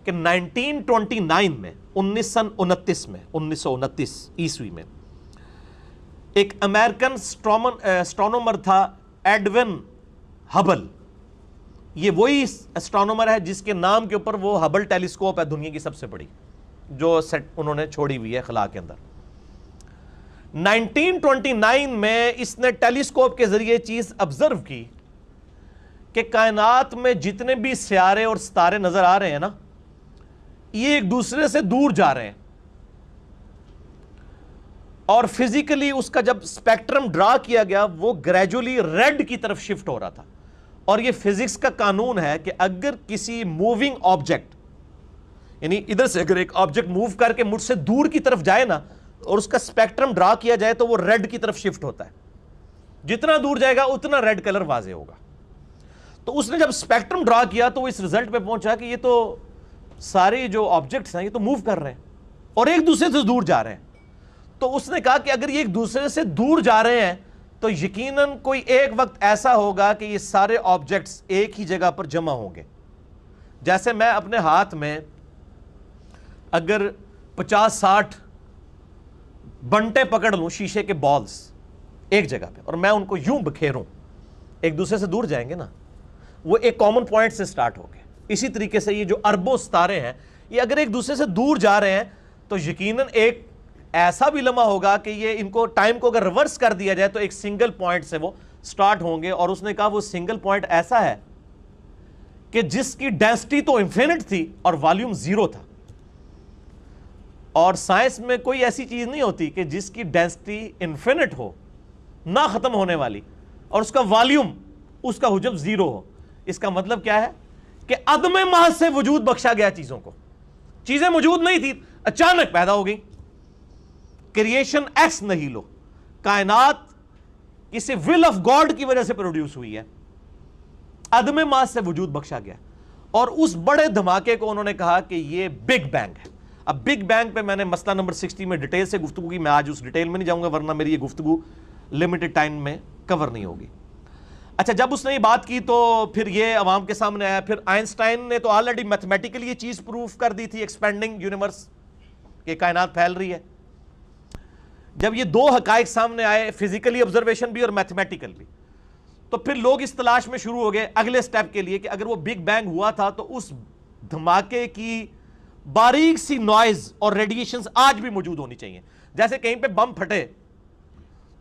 کہ 1929 میں 1929 عیسوی میں ایک امریکن اسٹرونومر تھا ایڈون ہبل. یہ وہی اسٹرونومر ہے جس کے نام کے اوپر وہ ہبل ٹیلیسکوپ ہے دنیا کی سب سے بڑی, جو سیٹ انہوں نے چھوڑی ہوئی ہے خلا کے اندر. 1929 میں اس نے ٹیلیسکوپ کے ذریعے چیز آبزرو کی کہ کائنات میں جتنے بھی سیارے اور ستارے نظر آ رہے ہیں نا, یہ ایک دوسرے سے دور جا رہے ہیں, اور فزیکلی اس کا جب اسپیکٹرم ڈرا کیا گیا وہ گریجولی ریڈ کی طرف شفٹ ہو رہا تھا. اور یہ فزکس کا قانون ہے کہ اگر کسی موونگ آبجیکٹ, یعنی ادھر سے اگر ایک آبجیکٹ موو کر کے مجھ سے دور کی طرف جائے نا اور اس کا اسپیکٹرم ڈرا کیا جائے تو وہ ریڈ کی طرف شفٹ ہوتا ہے. جتنا دور جائے گا اتنا ریڈ کلر واضح ہوگا. تو اس نے جب اسپیکٹرم ڈرا کیا تو وہ اس ریزلٹ پہ پہنچا کہ یہ تو سارے جو آبجیکٹس ہیں یہ تو موو کر رہے ہیں اور ایک دوسرے سے دور جا رہے ہیں. تو اس نے کہا کہ اگر یہ ایک دوسرے سے دور جا رہے ہیں تو یقیناً کوئی ایک وقت ایسا ہوگا کہ یہ سارے آبجیکٹس ایک ہی جگہ پر جمع ہوں گے. جیسے میں اپنے ہاتھ میں اگر 50-60 بنٹے پکڑ لوں شیشے کے بالز ایک جگہ پہ اور میں ان کو یوں بکھیروں, ایک دوسرے سے دور جائیں گے نا, وہ ایک کامن پوائنٹ سے سٹارٹ ہو گئے. اسی طریقے سے یہ جو اربوں ستارے ہیں یہ اگر ایک دوسرے سے دور جا رہے ہیں تو یقیناً ایک ایسا بھی لمحہ ہوگا کہ یہ ان کو ٹائم کو اگر ریورس کر دیا جائے تو ایک سنگل پوائنٹ سے وہ سٹارٹ ہوں گے. اور اس نے کہا وہ سنگل پوائنٹ ایسا ہے کہ جس کی ڈینسٹی تو انفینٹ تھی اور والیوم 0 تھا. اور سائنس میں کوئی ایسی چیز نہیں ہوتی کہ جس کی ڈینسٹی انفینٹ ہو, نہ ختم ہونے والی, اور اس کا والیوم, اس کا حجم 0 ہو. اس کا مطلب کیا ہے کہ عدم محض سے وجود بخشا گیا چیزوں کو. چیزیں موجود نہیں تھی, اچانک پیدا ہو گئی. کریشن ایکس نہیلو, کائنات کسی ول آف گاڈ کی وجہ سے پروڈیوس ہوئی ہے, عدم محض سے وجود بخشا گیا. اور اس بڑے دھماکے کو انہوں نے کہا کہ یہ بگ بینگ ہے. اب بگ بینگ پہ میں نے مسئلہ نمبر 60 میں ڈیٹیل سے گفتگو کی, میں آج اس ڈیٹیل میں نہیں جاؤں گا ورنہ میری یہ گفتگو لمیٹڈ ٹائم میں کور نہیں ہوگی. اچھا, جب اس نے یہ بات کی تو پھر یہ عوام کے سامنے آیا. پھر آئنسٹائن نے تو آلریڈی میتھمیٹیکلی یہ چیز پروف کر دی تھی, ایکسپینڈنگ یونیورس, کہ کائنات پھیل رہی ہے. جب یہ دو حقائق سامنے آئے, فزیکلی آبزرویشن بھی اور میتھمیٹیکل بھی, تو پھر لوگ اس تلاش میں شروع ہو گئے اگلے سٹیپ کے لیے کہ اگر وہ بگ بینگ ہوا تھا تو اس دھماکے کی باریک سی نوائز اور ریڈیشنز آج بھی موجود ہونی چاہیے. جیسے کہیں پہ بم پھٹے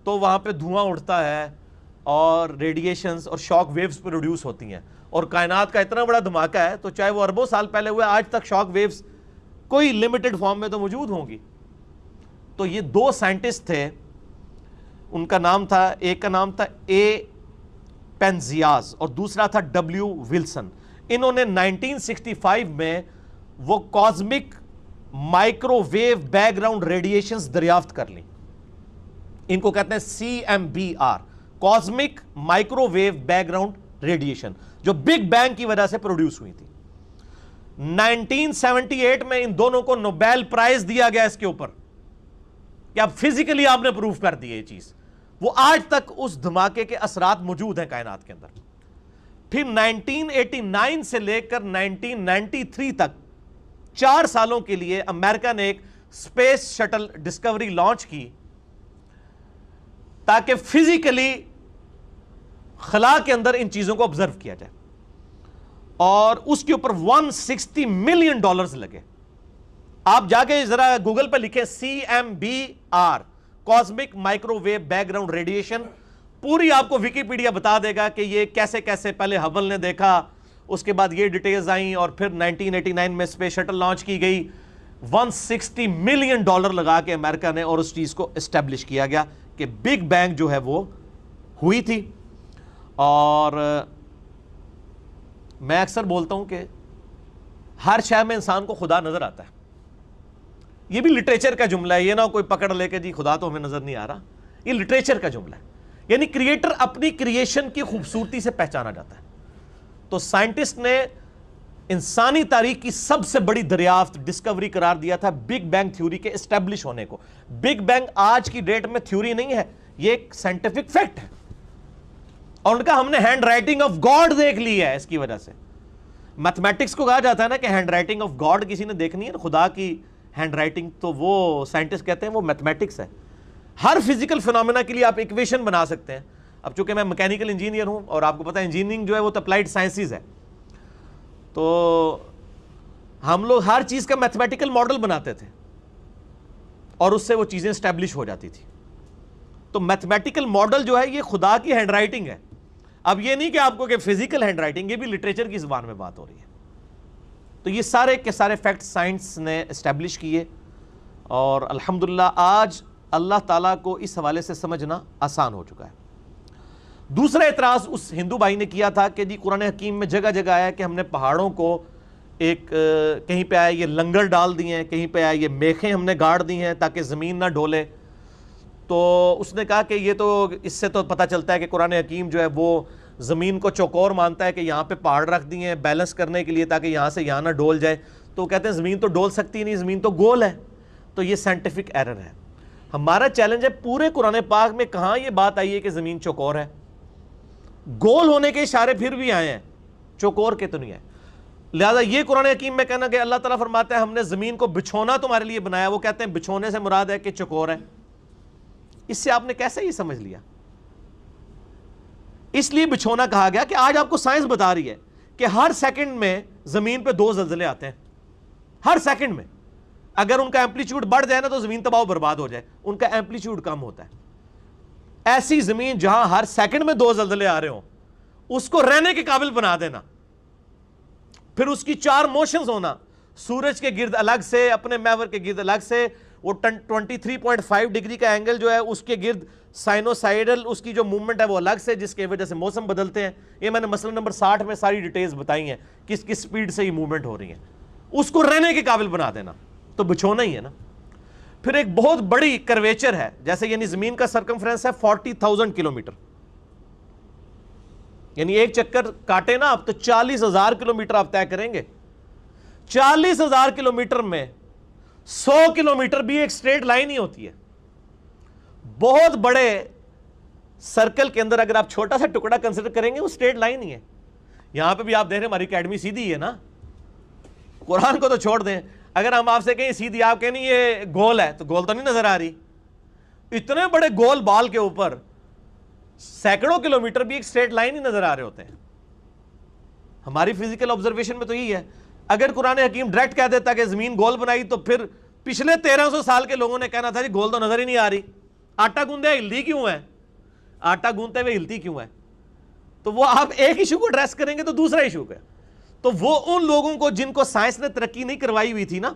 تو وہاں پہ دھواں اڑتا ہے اور ریڈیشنز اور شاک ویوز پروڈیوس ہوتی ہیں, اور کائنات کا اتنا بڑا دھماکہ ہے تو چاہے وہ اربوں سال پہلے ہوئے, آج تک شاک ویوز کوئی لمیٹڈ فارم میں تو موجود ہوں گی. تو یہ دو سائنٹسٹ تھے, ان کا نام تھا, ایک کا نام تھا اے پینزیاز اور دوسرا تھا ڈبلیو ولسن. انہوں نے 1965 میں وہ cosmic microwave background radiations دریافت کر لی. ان کو کہتے ہیں CMBR, cosmic microwave background radiation, جو بگ بینگ کی وجہ سے پروڈیوس ہوئی تھی. 1978 میں ان دونوں کو نوبیل پرائز دیا گیا اس کے اوپر کہ اب فزیکلی آپ نے پروف کر دی یہ چیز. وہ آج تک اس دھماکے کے اثرات موجود ہیں کائنات کے اندر. پھر 1989 سے لے کر 1993 تک 4 سالوں کے لیے امریکہ نے ایک اسپیس شٹل ڈسکوری لانچ کی تاکہ فزیکلی خلا کے اندر ان چیزوں کو آبزرو کیا جائے, اور اس کے اوپر $160 ملین لگے. آپ جا کے ذرا گوگل پہ لکھیں CMBR, cosmic microwave background radiation, پوری آپ کو ویکیپیڈیا بتا دے گا کہ یہ کیسے کیسے پہلے ہبل نے دیکھا, اس کے بعد یہ ڈیٹیلز آئیں, اور پھر 1989 میں اسپیس شٹل لانچ کی گئی. $160 ملین لگا کے امریکہ نے, اور اس چیز کو اسٹیبلش کیا گیا کہ بگ بینگ جو ہے وہ ہوئی تھی. اور میں اکثر بولتا ہوں کہ ہر شے میں انسان کو خدا نظر آتا ہے. یہ بھی لٹریچر کا جملہ ہے, یہ نہ کوئی پکڑ لے کے جی خدا تو ہمیں نظر نہیں آ رہا, یہ لٹریچر کا جملہ ہے. یعنی کریٹر اپنی کریشن کی خوبصورتی سے پہچانا جاتا ہے. تو سائنٹسٹ نے انسانی تاریخ کی سب سے بڑی دریافت, ڈسکوری قرار دیا تھا بگ بینگ تھیوری کے اسٹیبلش ہونے کو. بگ بینگ آج کی ڈیٹ میں تھیوری نہیں ہے, یہ ایک سائنٹیفک فیکٹ ہے, اور ان کا ہم نے ہینڈ رائٹنگ آف گاڈ دیکھ لی ہے اس کی وجہ سے. میتھمیٹکس کو کہا جاتا ہے نا کہ ہینڈ رائٹنگ آف گاڈ کسی نے دیکھنی ہے نا، خدا کی ہینڈ رائٹنگ، تو وہ سائنٹسٹ کہتے ہیں وہ میتھمیٹکس ہے. ہر فزیکل فنومینا کے لیے آپ ایکویشن بنا سکتے ہیں. اب چونکہ میں میکینیکل انجینئر ہوں اور آپ کو پتا ہے انجینئرنگ جو ہے وہ اپلائیڈ سائنسز ہے، تو ہم لوگ ہر چیز کا میتھمیٹیکل ماڈل بناتے تھے اور اس سے وہ چیزیں اسٹیبلش ہو جاتی تھی. تو میتھمیٹیکل ماڈل جو ہے یہ خدا کی ہینڈ رائٹنگ ہے. اب یہ نہیں کہ آپ کو کہ فزیکل ہینڈ رائٹنگ، یہ بھی لٹریچر کی زبان میں بات ہو رہی ہے. تو یہ سارے کے سارے فیکٹ سائنس نے اسٹیبلش کیے اور الحمدللہ آج اللہ تعالیٰ کو اس حوالے سے سمجھنا آسان ہو چکا ہے. دوسرا اعتراض اس ہندو بھائی نے کیا تھا کہ جی قرآن حکیم میں جگہ جگہ آیا کہ ہم نے پہاڑوں کو ایک کہیں پہ آیا یہ لنگر ڈال دیے ہیں، کہیں پہ آیا یہ میخیں ہم نے گاڑ دی ہیں تاکہ زمین نہ ڈولے. تو اس نے کہا کہ یہ تو اس سے تو پتہ چلتا ہے کہ قرآن حکیم جو ہے وہ زمین کو چوکور مانتا ہے کہ یہاں پہ پہاڑ رکھ دیے ہیں بیلنس کرنے کے لیے تاکہ یہاں سے یہاں نہ ڈول جائے. تو کہتے ہیں زمین تو ڈول سکتی نہیں، زمین تو گول ہے. تو یہ سائنٹیفک ایرر ہے. ہمارا چیلنج ہے پورے قرآن پاک میں کہاں یہ بات آئی ہے کہ زمین چوکور ہے. گول ہونے کے اشارے پھر بھی آئے ہیں، چوکور کے تو نہیں آئے. لہذا یہ قرآن حکیم میں کہنا کہ اللہ تعالیٰ فرماتا ہے ہم نے زمین کو بچھونا تمہارے لیے بنایا، وہ کہتے ہیں بچھونے سے مراد ہے کہ چوکور ہے. اس سے آپ نے کیسے یہ سمجھ لیا؟ اس لیے بچھونا کہا گیا کہ آج آپ کو سائنس بتا رہی ہے کہ ہر سیکنڈ میں زمین پہ 2 زلزلے آتے ہیں. ہر سیکنڈ میں اگر ان کا ایمپلیٹیوڈ بڑھ جائے نا تو زمین تباہ و برباد ہو جائے، ان کا ایمپلیٹیوڈ کم ہوتا ہے. ایسی زمین جہاں ہر سیکنڈ میں 2 زلزلے آ رہے ہوں اس کو رہنے کے قابل بنا دینا، پھر اس کی 4 موشنز ہونا، سورج کے گرد الگ سے، اپنے محور کے گرد الگ سے، وہ 23.5 ڈگری کا اینگل جو ہے اس کے گرد سائنوسائیڈل اس کی جو موومنٹ ہے وہ الگ سے، جس کی وجہ سے موسم بدلتے ہیں. یہ میں نے مسئلہ نمبر 60 میں ساری ڈیٹیلز بتائی ہیں کس کس سپیڈ سے یہ موومنٹ ہو رہی ہیں. اس کو رہنے کے قابل بنا دینا تو بچھونا ہی ہے نا. پھر ایک بہت بڑی کرویچر ہے، جیسے یعنی زمین کا سرکمفرنس ہے 40,000 کلومیٹر، یعنی ایک چکر کاٹے نا آپ تو 40,000 کلومیٹر آپ طے کریں گے. 40,000 کلومیٹر میں 100 کلومیٹر بھی ایک سٹریٹ لائن ہی ہوتی ہے. بہت بڑے سرکل کے اندر اگر آپ چھوٹا سا ٹکڑا کنسیڈر کریں گے وہ سٹریٹ لائن ہی ہے. یہاں پہ بھی آپ دیکھ رہے ہیں ہماری اکیڈمی سیدھی ہے نا، قرآن کو تو چھوڑ دیں، اگر ہم آپ سے کہیں سیدھی، آپ کہیں یہ گول ہے تو گول تو نہیں نظر آ رہی. اتنے بڑے گول بال کے اوپر سینکڑوں کلومیٹر بھی ایک سٹریٹ لائن ہی نظر آ رہے ہوتے ہیں. ہماری فزیکل آبزرویشن میں تو یہی ہے. اگر قرآن حکیم ڈائریکٹ کہہ دیتا کہ زمین گول بنائی تو پھر پچھلے 1300 سال کے لوگوں نے کہنا تھا جی گول تو نظر ہی نہیں آ رہی، آٹا گوندے ہلتی کیوں ہے، آٹا گوندتے ہوئے ہلتی کیوں ہے. تو وہ آپ ایک ایشو کو ایڈریس کریں گے تو دوسرا ایشو ہے. تو وہ ان لوگوں کو جن کو سائنس نے ترقی نہیں کروائی ہوئی تھی نا،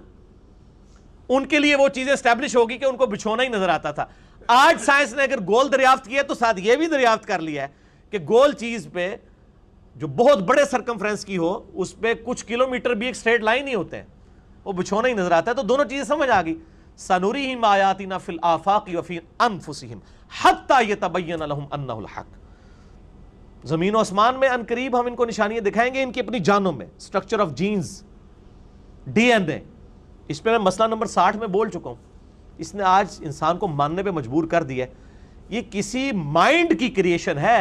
ان کے لیے وہ چیزیں اسٹیبلش ہوگی کہ ان کو بچھونا ہی نظر آتا تھا. آج سائنس نے اگر گول دریافت کیا تو ساتھ یہ بھی دریافت کر لیا ہے کہ گول چیز پہ جو بہت بڑے سرکمفرنس کی ہو اس پہ کچھ کلومیٹر بھی ایک سٹریٹ لائن ہی ہوتے ہیں، وہ بچھونا ہی نظر آتا ہے. تو دونوں چیزیں سمجھ آ گئی. سَنُرِيهِمْ آيَاتِنَا فِي الْآفَاقِ وَفِي أَنفُسِهِمْ حَتَّى يَتَبَيَّنَ لَهُمْ أَنَّهُ الْحَقُّ. زمین و آسمان میں ان قریب ہم ان کو نشانیاں دکھائیں گے ان کی اپنی جانوں میں. Structure of genes, D N A, اس پہ میں مسئلہ نمبر 60 میں بول چکا ہوں. اس نے آج انسان کو ماننے پہ مجبور کر دیا ہے. یہ کسی مائنڈ کی کریشن ہے،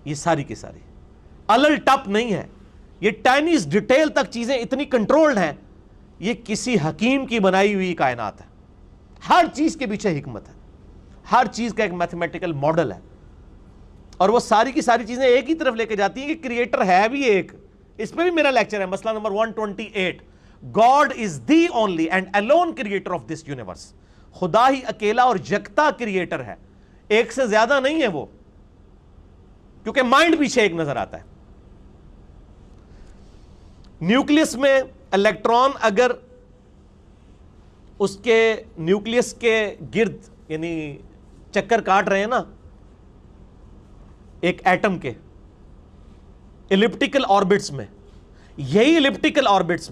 یہ ساری کی ساری الل ٹپ نہیں ہے. یہ ٹائنیز ڈیٹیل تک چیزیں اتنی کنٹرولڈ ہیں. یہ کسی حکیم کی بنائی ہوئی کائنات ہے. ہر چیز کے پیچھے حکمت ہے، ہر چیز کا ایک میتھمیٹیکل ماڈل ہے، اور وہ ساری کی ساری چیزیں ایک ہی طرف لے کے جاتی ہیں کہ کریٹر ہے بھی ایک. اس پہ بھی میرا لیکچر ہے، مسئلہ number 128. God is the only and alone creator of this universe. خدا ہی اکیلا اور یکتا کریٹر ہے، ایک سے زیادہ نہیں ہے وہ، کیونکہ مائنڈ پیچھے ایک نظر آتا ہے. نیوکلیس میں الیکٹران اگر اس کے نیوکلیس کے گرد یعنی چکر کاٹ رہے ہیں نا ایک ایٹم کے ایلپٹیکل آربٹس میں، یہی ایلپٹیکل آربٹس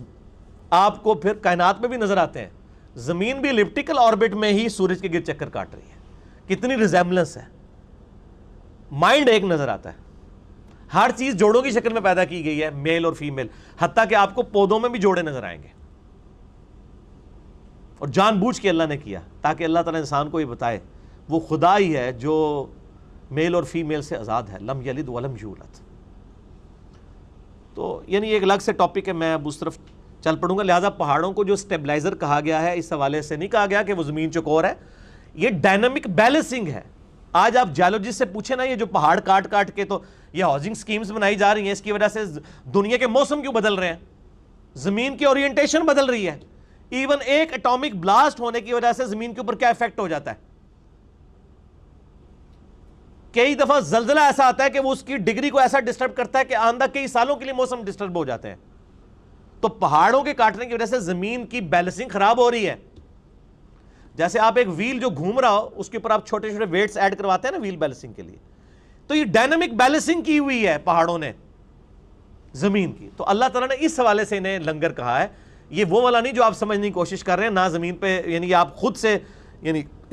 آپ کو پھر کائنات میں بھی نظر آتے ہیں. زمین بھی ایلپٹیکل آربٹ میں ہی سورج کے گرد چکر کاٹ رہی ہے. کتنی ریزیمبلنس ہے. مائنڈ ایک نظر آتا ہے. ہر چیز جوڑوں کی شکل میں پیدا کی گئی ہے، میل اور فیمیل، حتیٰ کہ آپ کو پودوں میں بھی جوڑے نظر آئیں گے. اور جان بوجھ کے اللہ نے کیا تاکہ اللہ تعالیٰ انسان کو یہ بتائے وہ خدا ہی ہے جو میل اور فیمیل سے آزاد ہے. لم یلد ولم یولد. تو یعنی ایک الگ سے ٹاپک ہے, میں اب اس طرف چل پڑوں گا. لہٰذا پہاڑوں کو جو اسٹیبلائزر کہا گیا ہے, اس حوالے سے نہیں کہا گیا کہ وہ زمین چکور ہے, یہ ڈائنامک بیلنسنگ ہے. آج آپ جیولوجسٹ سے پوچھیں نا, یہ جو پہاڑ کاٹ کاٹ کے تو یہ ہاؤسنگ سکیمز بنائی جا رہی ہیں, اس کی وجہ سے دنیا کے موسم کیوں بدل رہے ہیں, زمین کی اورینٹیشن بدل رہی ہے. ایون ایک اٹامک بلاسٹ ہونے کی وجہ سے زمین کے اوپر کیا افیکٹ ہو جاتا ہے. کئی دفعہ زلزلہ ایسا آتا ہے کہ وہ اس کی ڈگری کو ایسا ڈسٹرب کرتا ہے کہ آئندہ کئی سالوں کے لیے موسم ڈسٹرب ہو جاتے ہیں. تو پہاڑوں کے کاٹنے کی وجہ سے زمین کی بیلنسنگ خراب ہو رہی ہے. جیسے آپ ایک ویل جو گھوم رہا ہو, اس کے اوپر آپ چھوٹے چھوٹے ویٹس ایڈ کرواتے ہیں نا ویل بیلنسنگ کے لیے, تو یہ ڈائنامک بیلنسنگ کی ہوئی ہے پہاڑوں نے زمین کی. تو اللہ تعالیٰ نے اس حوالے سے انہیں لنگر کہا ہے. یہ وہ والا نہیں جو آپ سمجھنے کی کوشش کر رہے ہیں, نہ زمین پہ یعنی آپ خود سے یعنی